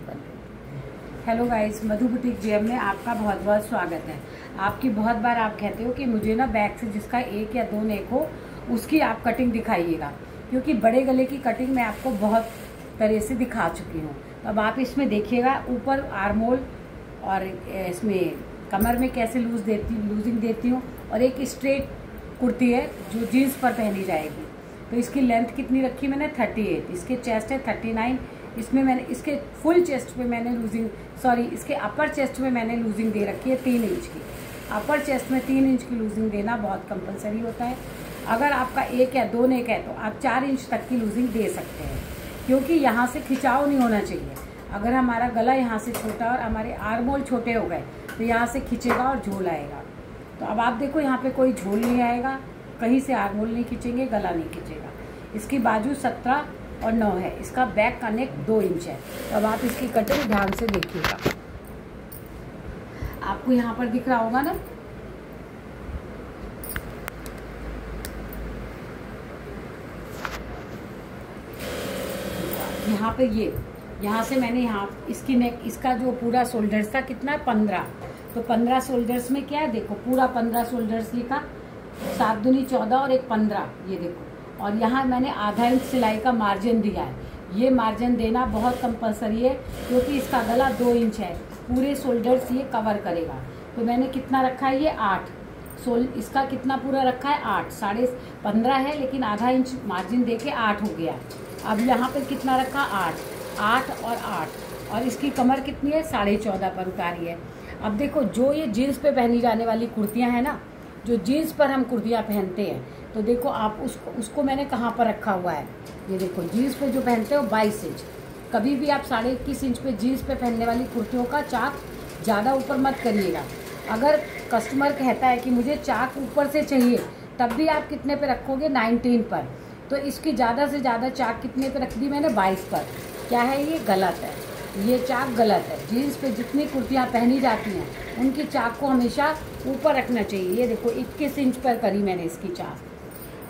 Hello guys, मधु boutique JM में आपका बहुत बहुत स्वागत है। आपकी बहुत बार आप कहते हो कि मुझे ना बैक से जिसका एक या दो नेक हो उसकी आप कटिंग दिखाइएगा, क्योंकि बड़े गले की कटिंग मैं आपको बहुत तरह से दिखा चुकी हूँ। तो अब आप इसमें देखिएगा, ऊपर आर्मोल और इसमें कमर में कैसे लूजिंग देती हूँ, और एक स्ट्रेट कुर्ती है जो जीन्स पर पहनी जाएगी। तो इसकी लेंथ कितनी रखी मैंने 38, इसके चेस्ट है 39, इसमें मैंने इसके फुल चेस्ट पे मैंने इसके अपर चेस्ट में मैंने लूजिंग दे रखी है 3 इंच की। अपर चेस्ट में 3 इंच की लूजिंग देना बहुत कंपलसरी होता है। अगर आपका एक या दो नेक है तो आप 4 इंच तक की लूजिंग दे सकते हैं, क्योंकि यहाँ से खिंचाव नहीं होना चाहिए। अगर हमारा गला यहाँ से छोटा और हमारे आर्मोल छोटे हो गए तो यहाँ से खिंचेगा और झोल आएगा। तो अब आप देखो, यहाँ पे कोई झोल नहीं आएगा, कहीं से आर्मोल नहीं खिंचेंगे, गला नहीं खिंचेगा। इसकी बाजू 17 और 9 है, इसका बैक का नेक 2 इंच है। तो अब आप इसकी कटिंग ध्यान से देखिएगा, आपको यहाँ पर दिख रहा होगा ना। यहाँ पे यहाँ से मैंने इसकी नेक, इसका जो पूरा शोल्डर्स था कितना 15, तो 15 शोल्डर्स में क्या है, देखो पूरा 15 शोल्डर्स लिखा, 7 दूनी 14 और एक 15, ये देखो। और यहाँ मैंने आधा इंच सिलाई का मार्जिन दिया है। ये मार्जिन देना बहुत कंपलसरी है, क्योंकि इसका गला 2 इंच है, पूरे शोल्डर्स ये कवर करेगा। तो मैंने कितना रखा है, ये 8 इसका कितना पूरा रखा है 8, 15.5 है, लेकिन आधा इंच मार्जिन देके 8 हो गया। अब यहाँ पे कितना रखा 8 और 8, और इसकी कमर कितनी है 14.5 पर उतारी है। अब देखो, जो ये जीन्स पे पहनी जाने वाली कुर्तियाँ हैं ना, जो जीन्स पर हम कुर्तियाँ पहनते हैं, तो देखो आप उसको मैंने कहाँ पर रखा हुआ है। ये देखो, जीन्स पे जो पहनते हो 22 इंच। कभी भी आप 21.5 इंच पे जीन्स पे पहनने वाली कुर्तियों का चाक ज़्यादा ऊपर मत करिएगा। अगर कस्टमर कहता है कि मुझे चाक ऊपर से चाहिए, तब भी आप कितने पे रखोगे 19 पर। तो इसकी ज़्यादा से ज़्यादा चाक कितने पे रख दी मैंने 22 पर। क्या है, ये गलत है, ये चाक गलत है। जीन्स पे जितनी कुर्तियाँ पहनी जाती हैं उनकी चाक को हमेशा ऊपर रखना चाहिए। ये देखो 21 इंच पर करी मैंने इसकी चाक,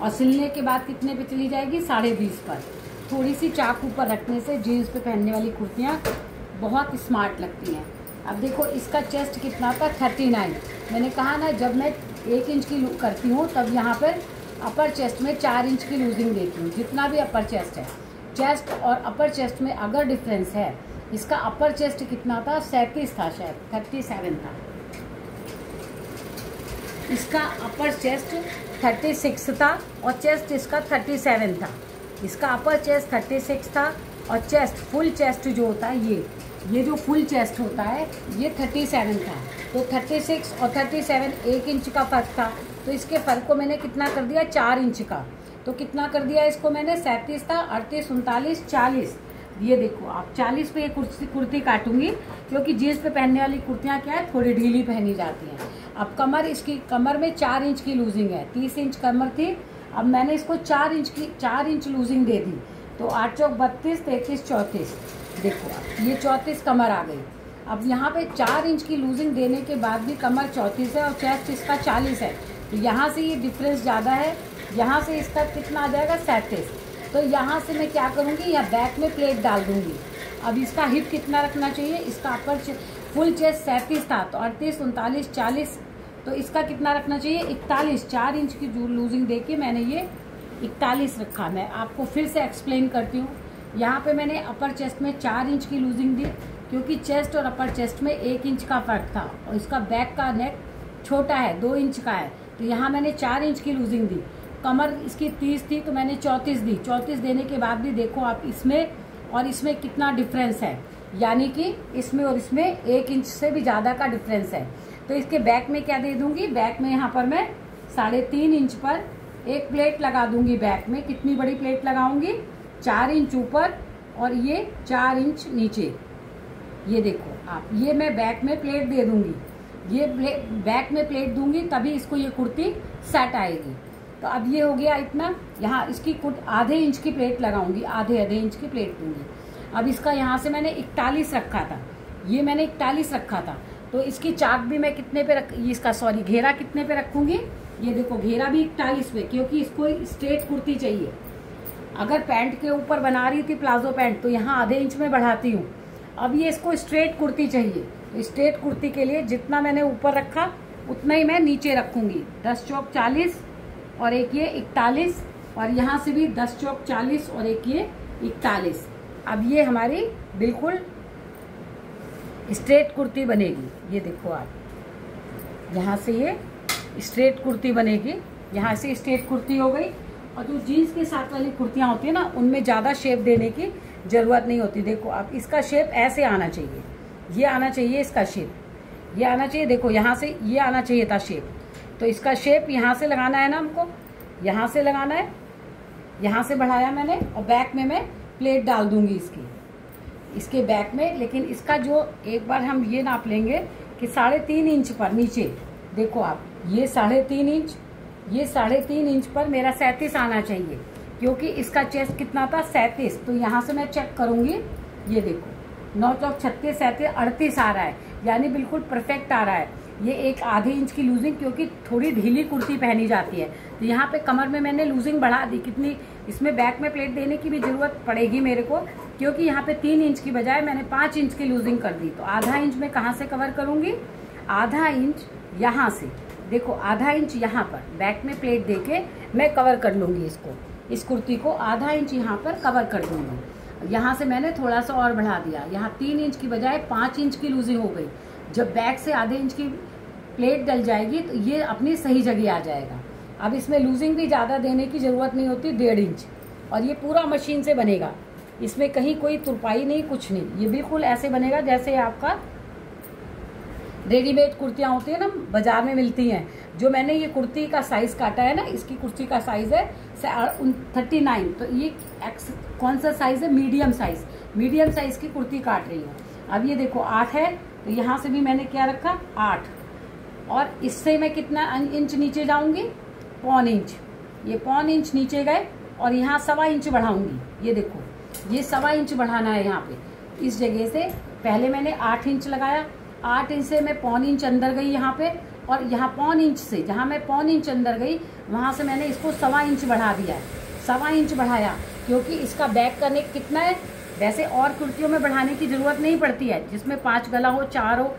और सिलने के बाद कितने पे चली जाएगी 20.5 पर। थोड़ी सी चाक ऊपर रखने से जीन्स पे पहनने वाली कुर्तियाँ बहुत स्मार्ट लगती हैं। अब देखो, इसका चेस्ट कितना था 39। मैंने कहा ना, जब मैं 1 इंच की करती हूँ तब यहाँ पर अपर चेस्ट में 4 इंच की लूजिंग देती हूँ। जितना भी अपर चेस्ट है, चेस्ट और अपर चेस्ट में अगर डिफरेंस है, इसका अपर चेस्ट कितना था 37 था, शायद 37 था। इसका अपर चेस्ट 36 था और चेस्ट इसका 37 था। इसका अपर चेस्ट 36 था और चेस्ट, फुल चेस्ट जो होता है, ये जो फुल चेस्ट होता है ये 37 था। तो 36 और 37 1 इंच का फर्क था। तो इसके फर्क को मैंने कितना कर दिया 4 इंच का। तो कितना कर दिया इसको मैंने, 37 था, 38, 39, 40। ये देखो, आप 40 पे ये कुर्ती काटूंगी, क्योंकि जीन्स पे पहनने वाली कुर्तियाँ क्या है, थोड़ी ढीली पहनी जाती हैं। अब कमर, इसकी कमर में 4 इंच की लूजिंग है, 30 इंच कमर थी। अब मैंने इसको 4 इंच लूजिंग दे दी। तो 8 चौक 32, 33, 34। देखो, ये 34 कमर आ गई। अब यहाँ पे 4 इंच की लूजिंग देने के बाद भी कमर 34 है और चेस्ट इसका 40 है। तो यहाँ से ये डिफरेंस ज़्यादा है, यहाँ से इसका कितना आ जाएगा 37। तो यहाँ से मैं क्या करूँगी, यहाँ बैक में प्लेट डाल दूँगी। अब इसका हिप कितना रखना चाहिए, इसका अपर फुल चेस्ट 37 था, तो 38, 39, 40। तो इसका कितना रखना चाहिए 41। 4 इंच की लूजिंग दे के मैंने ये 41 रखा। मैं आपको फिर से एक्सप्लेन करती हूँ। यहाँ पे मैंने अपर चेस्ट में 4 इंच की लूजिंग दी, क्योंकि चेस्ट और अपर चेस्ट में 1 इंच का फर्क था, और इसका बैक का नेक छोटा है, 2 इंच का है। तो यहाँ मैंने 4 इंच की लूजिंग दी। कमर इसकी 30 थी, तो मैंने 34 दी। 34 देने के बाद भी देखो आप, इसमें और इसमें कितना डिफरेंस है, यानी कि इसमें और इसमें 1 इंच से भी ज़्यादा का डिफरेंस है। तो इसके बैक में क्या दे दूंगी, बैक में यहाँ पर मैं 3.5 इंच पर एक प्लेट लगा दूंगी। बैक में कितनी बड़ी प्लेट लगाऊंगी, 4 इंच ऊपर और ये 4 इंच नीचे। ये देखो आप, ये मैं बैक में प्लेट दे दूंगी। ये बैक में प्लेट दूंगी तभी इसको ये कुर्ती सेट आएगी। तो अब ये हो गया इतना। यहाँ इसकी आधे इंच की प्लेट लगाऊंगी, आधे इंच की प्लेट दूंगी। अब इसका यहाँ से मैंने 41 रखा था, ये मैंने 41 रखा था। तो इसकी चाक भी मैं कितने पे घेरा कितने पे रखूंगी, ये देखो घेरा भी 41 पे, क्योंकि इसको स्ट्रेट कुर्ती चाहिए। अगर पैंट के ऊपर बना रही थी प्लाजो पैंट, तो यहाँ आधे इंच में बढ़ाती हूँ। अब ये इसको स्ट्रेट कुर्ती चाहिए, तो स्ट्रेट कुर्ती के लिए जितना मैंने ऊपर रखा उतना ही मैं नीचे रखूंगी। 10 चौक 40 और एक ये 41, और यहाँ से भी 10 चौक 40 और एक ये 41। अब ये हमारी बिल्कुल स्ट्रेट कुर्ती बनेगी। ये देखो आप, यहाँ से ये स्ट्रेट कुर्ती बनेगी, यहाँ से स्ट्रेट कुर्ती हो गई। और जो जीन्स के साथ वाली कुर्तियाँ होती है ना, उनमें ज़्यादा शेप देने की ज़रूरत नहीं होती। देखो आप, इसका शेप ऐसे आना चाहिए, ये आना चाहिए इसका शेप, ये आना चाहिए। देखो यहाँ से ये आना चाहिए था शेप, तो इसका शेप यहाँ से लगाना है ना हमको, यहाँ से लगाना है। यहाँ से बढ़ाया मैंने, और बैक में मैं प्लेट डाल दूंगी इसके बैक में। लेकिन इसका जो एक बार हम ये नाप लेंगे कि 3.5 इंच पर नीचे, देखो आप, ये 3.5 इंच, ये 3.5 इंच पर मेरा 37 आना चाहिए, क्योंकि इसका चेस्ट कितना था 37। तो यहाँ से मैं चेक करूंगी, ये देखो 9 चौक 36, 37, 38 आ रहा है, यानी बिल्कुल परफेक्ट आ रहा है। ये एक आधे इंच की लूजिंग, क्योंकि थोड़ी ढीली कुर्ती पहनी जाती है, तो यहाँ पे कमर में मैंने लूजिंग बढ़ा दी। कितनी, इसमें बैक में प्लेट देने की भी जरूरत पड़ेगी मेरे को, क्योंकि यहाँ पे 3 इंच की बजाय मैंने 5 इंच की लूजिंग कर दी। तो आधा इंच में कहाँ से कवर करूंगी, आधा इंच यहाँ से, देखो आधा इंच यहाँ पर बैक में प्लेट देके मैं कवर कर लूंगी इसको, इस कुर्ती को आधा इंच यहाँ पर कवर कर दूंगी। यहाँ से मैंने थोड़ा सा और बढ़ा दिया, यहाँ 3 इंच की बजाय 5 इंच की लूजिंग हो गई। जब बैक से आधे इंच की प्लेट डल जाएगी तो ये अपनी सही जगह आ जाएगा। अब इसमें लूजिंग भी ज़्यादा देने की ज़रूरत नहीं होती, 1.5 इंच, और ये पूरा मशीन से बनेगा। इसमें कहीं कोई तुरपाई नहीं, कुछ नहीं, ये बिल्कुल ऐसे बनेगा जैसे आपका रेडीमेड कुर्तियाँ होती है ना, बाजार में मिलती हैं। जो मैंने ये कुर्ती का साइज काटा है ना, इसकी कुर्ती का साइज है 39, तो ये कौन सा साइज है, मीडियम साइज, मीडियम साइज की कुर्ती काट रही हूँ। अब ये देखो 8 है, तो यहाँ से भी मैंने क्या रखा 8, और इससे मैं कितना इंच नीचे जाऊंगी, 1.25 इंच, ये 1.25 इंच नीचे गए, और यहाँ 1.25 इंच बढ़ाऊंगी। ये देखो, ये 1.25 इंच बढ़ाना है यहाँ पे, इस जगह से पहले मैंने 8 इंच लगाया, 8 इंच से मैं 1.25 इंच अंदर गई यहाँ पे, और यहाँ 1.25 इंच से, जहाँ मैं 1.25 इंच अंदर गई, वहाँ से मैंने इसको 1.25 इंच बढ़ा दिया है। 1.25 इंच बढ़ाया, क्योंकि इसका बैक का नेक कितना है, वैसे और कुर्तियों में बढ़ाने की जरूरत नहीं पड़ती है, जिसमें 5 गला हो, 4 हो,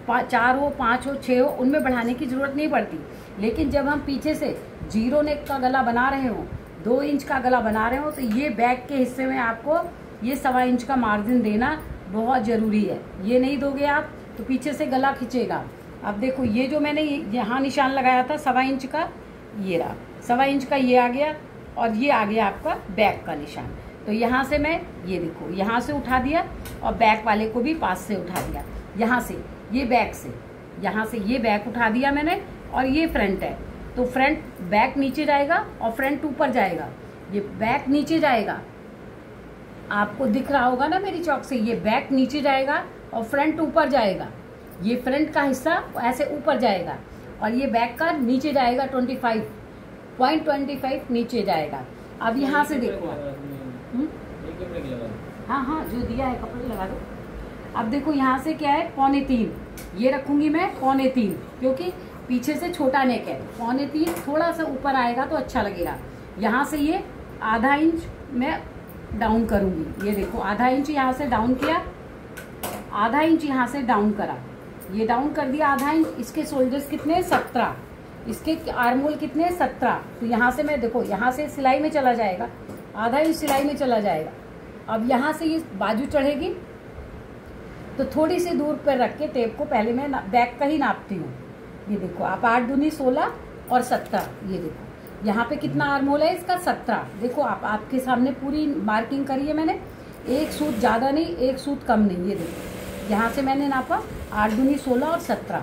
5 हो, 6 हो, उनमें बढ़ाने की जरूरत नहीं पड़ती। लेकिन जब हम पीछे से 0 नेक का गला बना रहे हो, 2 इंच का गला बना रहे हो, तो ये बैक के हिस्से में आपको ये 1.25 इंच का मार्जिन देना बहुत ज़रूरी है। ये नहीं दोगे आप तो पीछे से गला खिंचेगा। अब देखो, ये जो मैंने यहाँ निशान लगाया था 1.25 इंच का, ये रहा 1.25 इंच का, ये आ गया, और ये आ गया आपका बैक का निशान। तो यहाँ से मैं, ये देखो, यहाँ से उठा दिया, और बैक वाले को भी पास से उठा दिया, यहाँ से, ये बैक से, यहाँ से ये बैक उठा दिया मैंने, और ये फ्रंट है, तो फ्रंट, बैक नीचे जाएगा और फ्रंट ऊपर जाएगा। ये बैक नीचे जाएगा, आपको दिख रहा होगा ना मेरी चौक से, ये बैक नीचे जाएगा और फ्रंट ऊपर जाएगा। ये फ्रंट का हिस्सा ऐसे ऊपर जाएगा, और ये बैक का नीचे जाएगा, 25.25 नीचे जाएगा। अब यहाँ से देखो, हाँ, जो दिया है कपड़े लगा दो। अब देखो यहाँ से क्या है, 2.25, ये रखूंगी मैं 2.25, क्योंकि पीछे से छोटा नेक है। 2.25 थोड़ा सा ऊपर आएगा तो अच्छा लगेगा। यहाँ से ये आधा इंच मैं डाउन करूंगी, ये देखो आधा इंच यहाँ से डाउन किया, आधा इंच यहाँ से डाउन करा, ये डाउन कर दिया आधा इंच। इसके शोल्डर्स कितने, 17, इसके आर्मोल कितने, 17। तो यहाँ से मैं, देखो यहाँ से सिलाई में चला जाएगा, आधा इंच सिलाई में चला जाएगा। अब यहाँ से ये बाजू चढ़ेगी, तो थोड़ी सी दूर पर रख के टेप को पहले मैं बैक का ही नापती हूँ। ये देखो आप, 8 दूनी 16 और 17, ये देखो यहाँ पे कितना आर्मोल है इसका, 17। देखो आप, आपके सामने पूरी मार्किंग करी है मैंने, एक सूत ज़्यादा नहीं, एक सूत कम नहीं। ये देखो यहाँ से मैंने नापा 8 दूनी 16 और 17,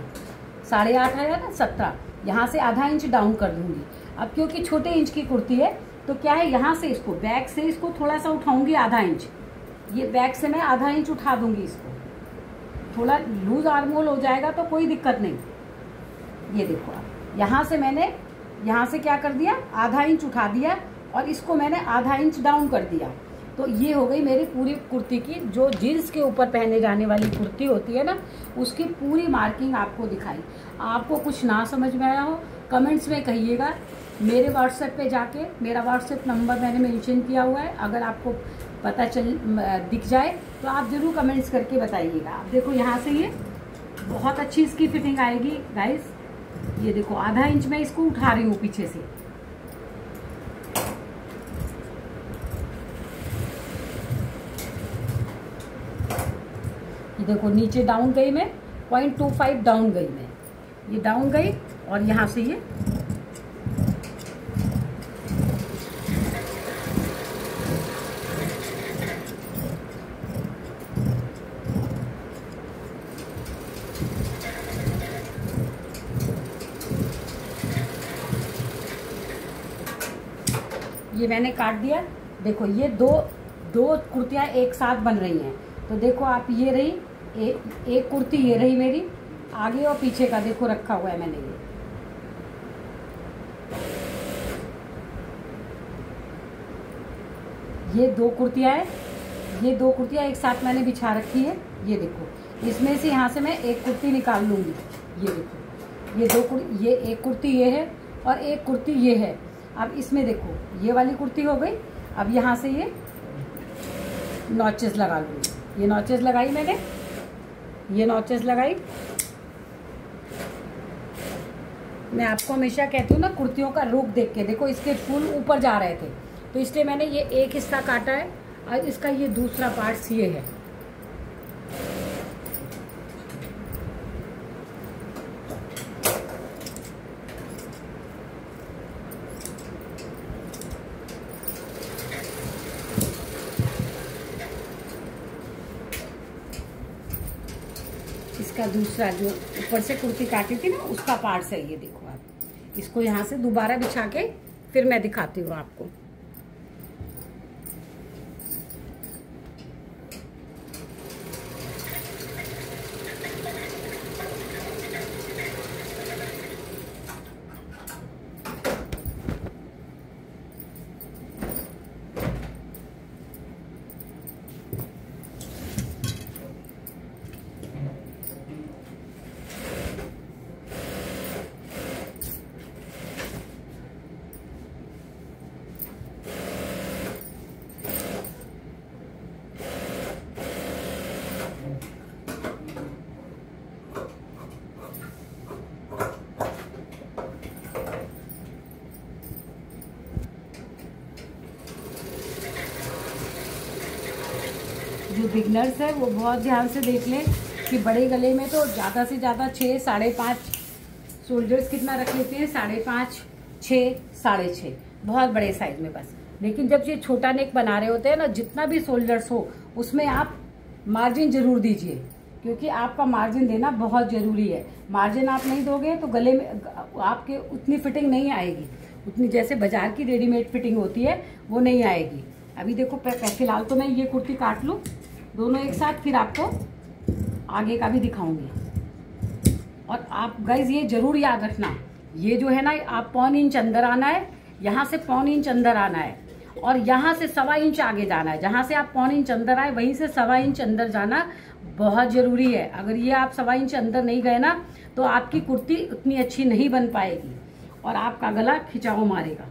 8.5 आया ना, 17। यहाँ से आधा इंच डाउन कर दूंगी। अब क्योंकि छोटे इंच की कुर्ती है, तो क्या है, यहाँ से इसको, बैक से इसको थोड़ा सा उठाऊंगी आधा इंच, ये बैक से मैं आधा इंच उठा दूंगी इसको, थोड़ा लूज आर्मोल हो जाएगा तो कोई दिक्कत नहीं। ये देखो आप, यहाँ से मैंने, यहाँ से क्या कर दिया, आधा इंच उठा दिया, और इसको मैंने आधा इंच डाउन कर दिया। तो ये हो गई मेरी पूरी कुर्ती की, जो जीन्स के ऊपर पहने जाने वाली कुर्ती होती है ना, उसकी पूरी मार्किंग आपको दिखाई। आपको कुछ ना समझ में आया हो, कमेंट्स में कहिएगा। मेरे व्हाट्सएप पे जाके, मेरा व्हाट्सएप नंबर मैंने मेंशन किया हुआ है, अगर आपको पता दिख जाए तो आप ज़रूर कमेंट्स करके बताइएगा। आप देखो यहाँ से ये बहुत अच्छी इसकी फिटिंग आएगी गाइस। ये देखो आधा इंच मैं इसको उठा रही हूँ पीछे से। ये देखो नीचे डाउन गई मैं, 0.25 डाउन गई मैं, ये डाउन गई और यहाँ से ये मैंने काट दिया। देखो ये दो कुर्तियाँ एक साथ बन रही हैं। तो देखो आप, ये रही एक कुर्ती, ये रही मेरी, आगे और पीछे का देखो रखा हुआ है मैंने। ये दो कुर्तियाँ हैं, ये दो कुर्तियाँ एक साथ मैंने बिछा रखी है। ये देखो इसमें से यहाँ से मैं एक कुर्ती निकाल लूँगी। ये देखो ये ये एक कुर्ती ये है और एक कुर्ती ये है। अब इसमें देखो ये वाली कुर्ती हो गई। अब यहाँ से ये नॉचेस लगा लूँगी। ये नॉचेस लगाई मैंने, ये नॉचेस लगाई। मैं आपको हमेशा कहती हूँ ना, कुर्तियों का लुक देख के, देखो इसके फूल ऊपर जा रहे थे तो इसलिए मैंने ये एक हिस्सा काटा है और इसका ये दूसरा पार्ट ये है। इसका दूसरा जो ऊपर से कुर्ती काटी थी ना, उसका पार्ट है ये। देखो आप इसको यहाँ से दोबारा बिछा के फिर मैं दिखाती हूँ आपको। जो बिगनर्स है वो बहुत ध्यान से देख लें कि बड़े गले में तो ज़्यादा से ज़्यादा 6, 5.5 शोल्डर्स कितना रख लेते हैं, 5.5, 6, 6.5, बहुत बड़े साइज में बस। लेकिन जब ये छोटा नेक बना रहे होते हैं ना, जितना भी शोल्डर्स हो उसमें आप मार्जिन जरूर दीजिए, क्योंकि आपका मार्जिन देना बहुत ज़रूरी है। मार्जिन आप नहीं दोगे तो गले में आपके उतनी फिटिंग नहीं आएगी, उतनी जैसे बाजार की रेडीमेड फिटिंग होती है वो नहीं आएगी। अभी देखो फिलहाल तो मैं ये कुर्ती काट लूँ दोनों एक साथ, फिर आपको आगे का भी दिखाऊंगी। और आप गाइज ये जरूर याद रखना, ये जो है ना, आप 1.25 इंच अंदर आना है, यहाँ से 1.25 इंच अंदर आना है और यहाँ से 1.25 इंच आगे जाना है। जहाँ से आप 1.25 इंच अंदर आए वहीं से 1.25 इंच अंदर जाना बहुत ज़रूरी है। अगर ये आप 1.25 इंच अंदर नहीं गए ना तो आपकी कुर्ती उतनी अच्छी नहीं बन पाएगी और आपका गला खिंचाव मारेगा।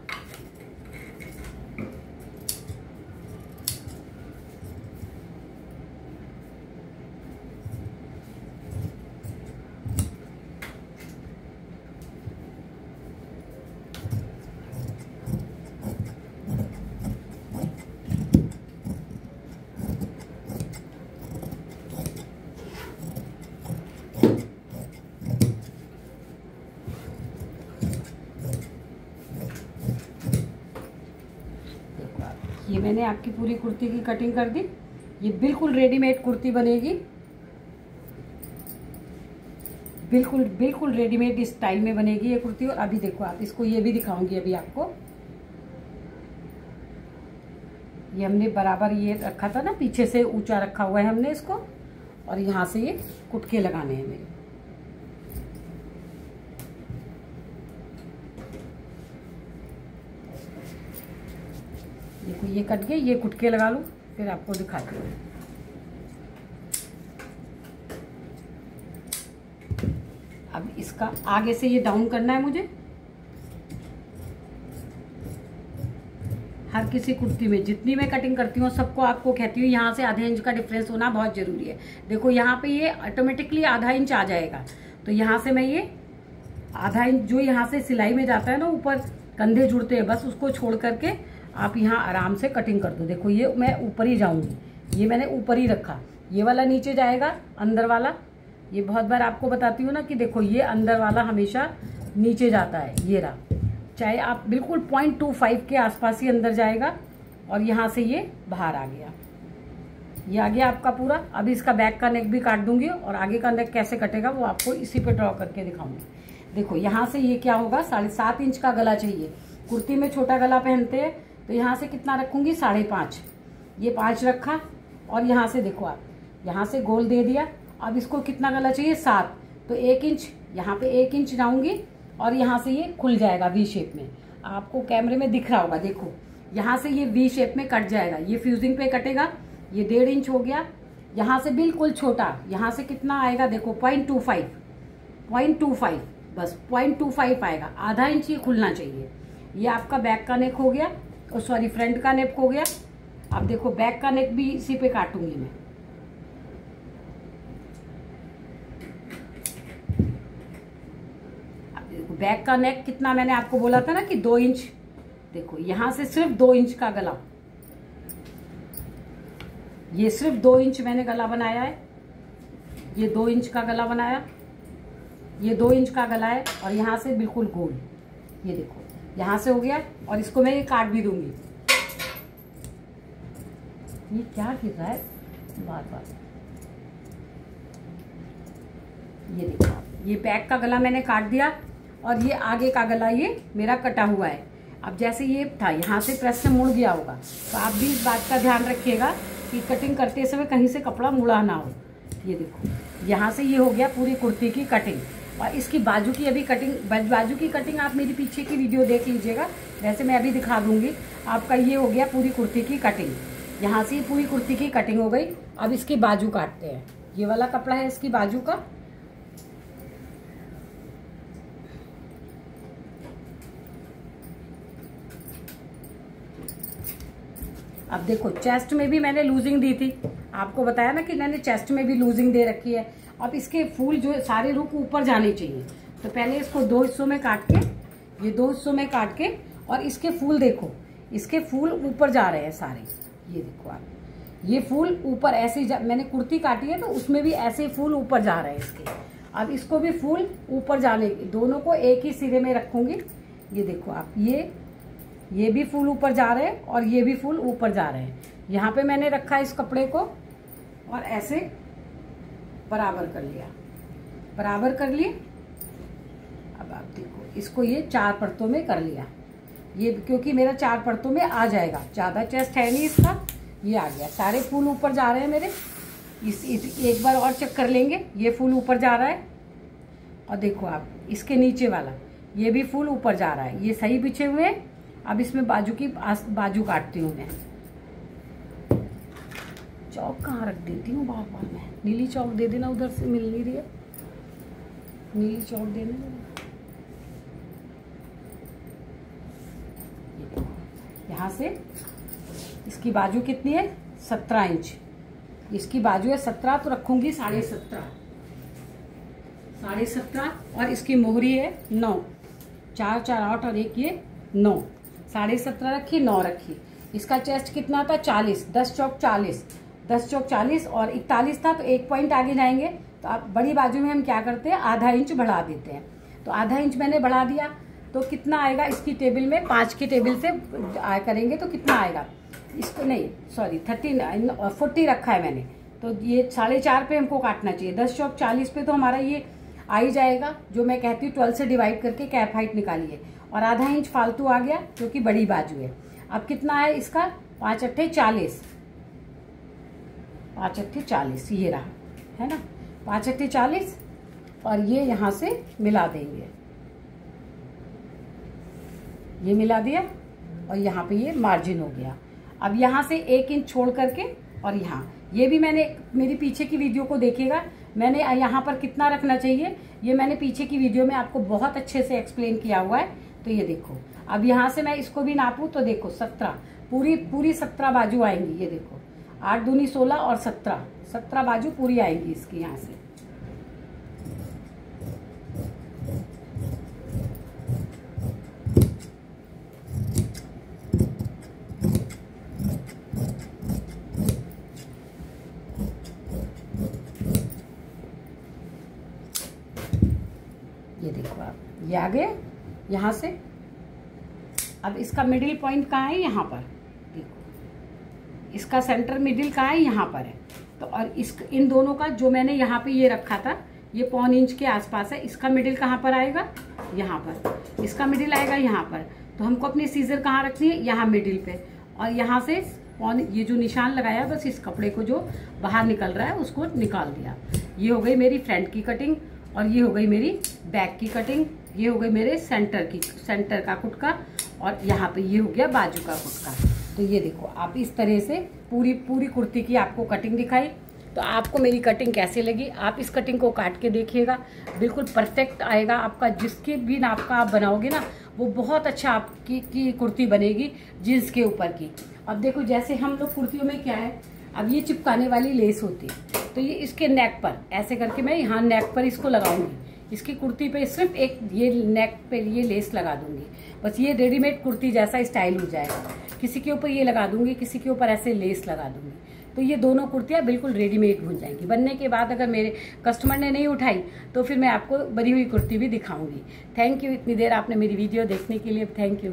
ये मैंने आपकी पूरी कुर्ती की कटिंग कर दी। ये बिल्कुल रेडीमेड कुर्ती बनेगी, बिल्कुल बिल्कुल रेडीमेड स्टाइल में बनेगी ये कुर्ती। और अभी देखो आप इसको, ये भी दिखाऊंगी अभी आपको। ये हमने बराबर ये रखा था ना, पीछे से ऊंचा रखा हुआ है हमने इसको, और यहाँ से ये कुटके लगाने हैं मेरे। देखो ये कट गए, ये कुटके लगा लूँ फिर आपको दिखाती हूँ। अब इसका आगे से ये डाउन करना है मुझे। हल्की सी कुर्ती में जितनी मैं कटिंग करती हूँ सबको आपको कहती हूँ यहाँ से आधे इंच का डिफरेंस होना बहुत जरूरी है। देखो यहाँ पे ये ऑटोमेटिकली आधा इंच आ जाएगा, तो यहाँ से मैं ये आधा इंच जो यहाँ से सिलाई में जाता है ना, ऊपर कंधे जुड़ते हैं, बस उसको छोड़ करके आप यहाँ आराम से कटिंग कर दो। देखो ये मैं ऊपर ही जाऊंगी, ये मैंने ऊपर ही रखा, ये वाला नीचे जाएगा, अंदर वाला। ये बहुत बार आपको बताती हूँ ना कि देखो ये अंदर वाला हमेशा नीचे जाता है, ये रहा, चाहे आप बिल्कुल 0.25 के आसपास ही अंदर जाएगा, और यहाँ से ये बाहर आ गया, ये आ गया आपका पूरा। अब इसका बैक का नेक भी काट दूंगी, और आगे का नेक कैसे कटेगा वो आपको इसी पे ड्रॉ करके दिखाऊंगी। देखो यहाँ से ये क्या होगा, 7.5 इंच का गला चाहिए। कुर्ती में छोटा गला पहनते हैं, तो यहाँ से कितना रखूंगी, 5.5, ये 5 रखा, और यहाँ से देखो आप यहाँ से गोल दे दिया। अब इसको कितना गला चाहिए, 7, तो 1 इंच, यहाँ पे 1 इंच जाऊंगी, और यहाँ से ये खुल जाएगा वी शेप में। आपको कैमरे में दिख रहा होगा, देखो यहाँ से ये वी शेप में कट जाएगा, ये फ्यूजिंग पे कटेगा। ये 1.5 इंच हो गया। यहाँ से बिल्कुल छोटा, यहाँ से कितना आएगा, देखो 0.25, बस 0.25 आएगा, आधा इंच ये खुलना चाहिए। ये आपका बैक का नेक हो गया, सॉरी फ्रंट का नेक हो गया। अब देखो बैक का नेक भी इसी पे काटूंगी मैं। अब देखो बैक का नेक कितना, मैंने आपको बोला था ना कि 2 इंच, देखो यहां से सिर्फ 2 इंच का गला, ये सिर्फ 2 इंच मैंने गला बनाया है, ये 2 इंच का गला बनाया, ये 2 इंच का गला है, और यहां से बिल्कुल गोल, ये देखो यहां से हो गया। और इसको मैं ये काट भी दूंगी। ये क्या गिर रहा है बार बार, ये देखो ये बैक का गला मैंने काट दिया, और ये आगे का गला ये मेरा कटा हुआ है। अब जैसे ये था यहाँ से प्रेस से मुड़ गया होगा, तो आप भी इस बात का ध्यान रखिएगा कि कटिंग करते समय कहीं से कपड़ा मुड़ा ना हो। ये देखो यहाँ से ये हो गया पूरी कुर्ती की कटिंग। और इसकी बाजू की अभी कटिंग, बाजू की कटिंग आप मेरी पीछे की वीडियो देख लीजिएगा, वैसे मैं अभी दिखा दूंगी आपका। ये हो गया पूरी कुर्ती की कटिंग, यहाँ से पूरी कुर्ती की कटिंग हो गई। अब इसकी बाजू काटते हैं, ये वाला कपड़ा है इसकी बाजू का। अब देखो चेस्ट में भी मैंने लूजिंग दी थी, आपको बताया ना कि मैंने चेस्ट में भी लूजिंग दे रखी है। अब इसके फूल जो सारे रुख ऊपर जाने चाहिए, तो पहले इसको 2 हिस्सों में काट के, ये 2 हिस्सों में काट के, और इसके फूल देखो, इसके फूल ऊपर जा रहे हैं सारे। ये देखो आप, ये फूल ऊपर ऐसे ही मैंने कुर्ती काटी है तो उसमें भी ऐसे ही फूल ऊपर जा रहे हैं इसके। अब इसको भी फूल ऊपर जाने, दोनों को एक ही सिरे में रखूंगी। ये देखो आप, ये भी फूल ऊपर जा रहे हैं, और ये भी फूल ऊपर जा रहे हैं। यहाँ पे मैंने रखा इस कपड़े को, और ऐसे बराबर कर लिया, बराबर कर लिए। अब आप देखो इसको ये 4 परतों में कर लिया, ये क्योंकि मेरा 4 परतों में आ जाएगा, ज्यादा चेस्ट है नहीं इसका। ये आ गया, सारे फूल ऊपर जा रहे हैं मेरे। एक बार और चेक कर लेंगे, ये फूल ऊपर जा रहा है, और देखो आप इसके नीचे वाला ये भी फूल ऊपर जा रहा है, ये सही बिछे हुए हैं। अब इसमें बाजू काटती हूँ मैं। चौक कहाँ रख देती हूँ बार बार मैं, नीली चौक दे देना, उधर से मिल नहीं रही है, नीली चौक देना। यहाँ से इसकी बाजू कितनी है, 17 इंच, इसकी बाजू है 17, तो रखूंगी 17.5, और इसकी मोहरी है 9, 4 4 8 और 1 ये 9, 17.5 रखी, 9 रखी। इसका चेस्ट कितना था, 40, 10 चौक 40, 10 चौक 40, और 41 था, तो 1 पॉइंट आगे जाएंगे। तो आप बड़ी बाजू में हम क्या करते हैं, आधा इंच बढ़ा देते हैं। तो आधा इंच मैंने बढ़ा दिया, तो कितना आएगा इसकी टेबल में, 5 की टेबल से करेंगे तो कितना आएगा, इसको नहीं सॉरी 40 रखा है मैंने, तो ये 4.5 पे हमको काटना चाहिए। 10 चौक 40 पे तो हमारा ये आ ही जाएगा, जो मैं कहती हूँ 12 से डिवाइड करके कैप हाइट निकालिए, और आधा इंच फालतू आ गया क्योंकि बड़ी बाजू है। अब कितना है इसका, 5 8 40, 5 8 40, ये रहा है ना, 5 8 40, और ये यहाँ से मिला देंगे, ये मिला दिया, और यहाँ पे ये मार्जिन हो गया। अब यहाँ से 1 इंच छोड़ करके, और यहाँ ये भी मैंने मेरी पीछे की वीडियो को देखिएगा, मैंने यहाँ पर कितना रखना चाहिए ये मैंने पीछे की वीडियो में आपको बहुत अच्छे से एक्सप्लेन किया हुआ है। तो ये देखो, अब यहाँ से मैं इसको भी नापूं तो देखो 17, पूरी पूरी 17 बाजू आएंगी। ये देखो 8 दूनी 16 और 17 बाजू पूरी आएंगी इसकी यहाँ से। ये देखो आप, ये आ गए यहाँ से। अब इसका मिडिल पॉइंट कहाँ है? यहाँ पर देखो, इसका सेंटर मिडिल कहाँ है? यहाँ पर है। तो और इन दोनों का जो मैंने यहाँ पे ये रखा था, ये 1.25 इंच के आसपास है। इसका मिडिल कहाँ पर आएगा? यहाँ पर। इसका मिडिल आएगा यहाँ पर। तो हमको अपनी सीजर कहाँ रखनी है? यहाँ मिडिल पे। और यहाँ से ये जो निशान लगाया, बस इस कपड़े को जो बाहर निकल रहा है उसको निकाल दिया। ये हो गई मेरी फ्रंट की कटिंग, और ये हो गई मेरी बैक की कटिंग। ये हो गई मेरे सेंटर का कुटका, और यहाँ पे ये हो गया बाजू का कुटका। तो ये देखो आप, इस तरह से पूरी कुर्ती की आपको कटिंग दिखाई। तो आपको मेरी कटिंग कैसे लगी? आप इस कटिंग को काट के देखिएगा, बिल्कुल परफेक्ट आएगा आपका। जिसके भी नाप का आप बनाओगे ना, वो बहुत अच्छा आपकी कुर्ती बनेगी जीन्स के ऊपर की। अब देखो, जैसे हम लोग कुर्तियों में क्या है, अब ये चिपकाने वाली लेस होती है, तो ये इसके नेक पर ऐसे करके मैं यहाँ नेक पर इसको लगाऊंगी। इसकी कुर्ती पे सिर्फ एक ये नेक पे ये लेस लगा दूंगी, बस ये रेडीमेड कुर्ती जैसा स्टाइल हो जाएगा। किसी के ऊपर ये लगा दूंगी, किसी के ऊपर ऐसे लेस लगा दूंगी, तो ये दोनों कुर्तियाँ बिल्कुल रेडीमेड हो जाएंगी। बनने के बाद अगर मेरे कस्टमर ने नहीं उठाई तो फिर मैं आपको बनी हुई कुर्ती भी दिखाऊंगी। थैंक यू, इतनी देर आपने मेरी वीडियो देखने के लिए। Thank you.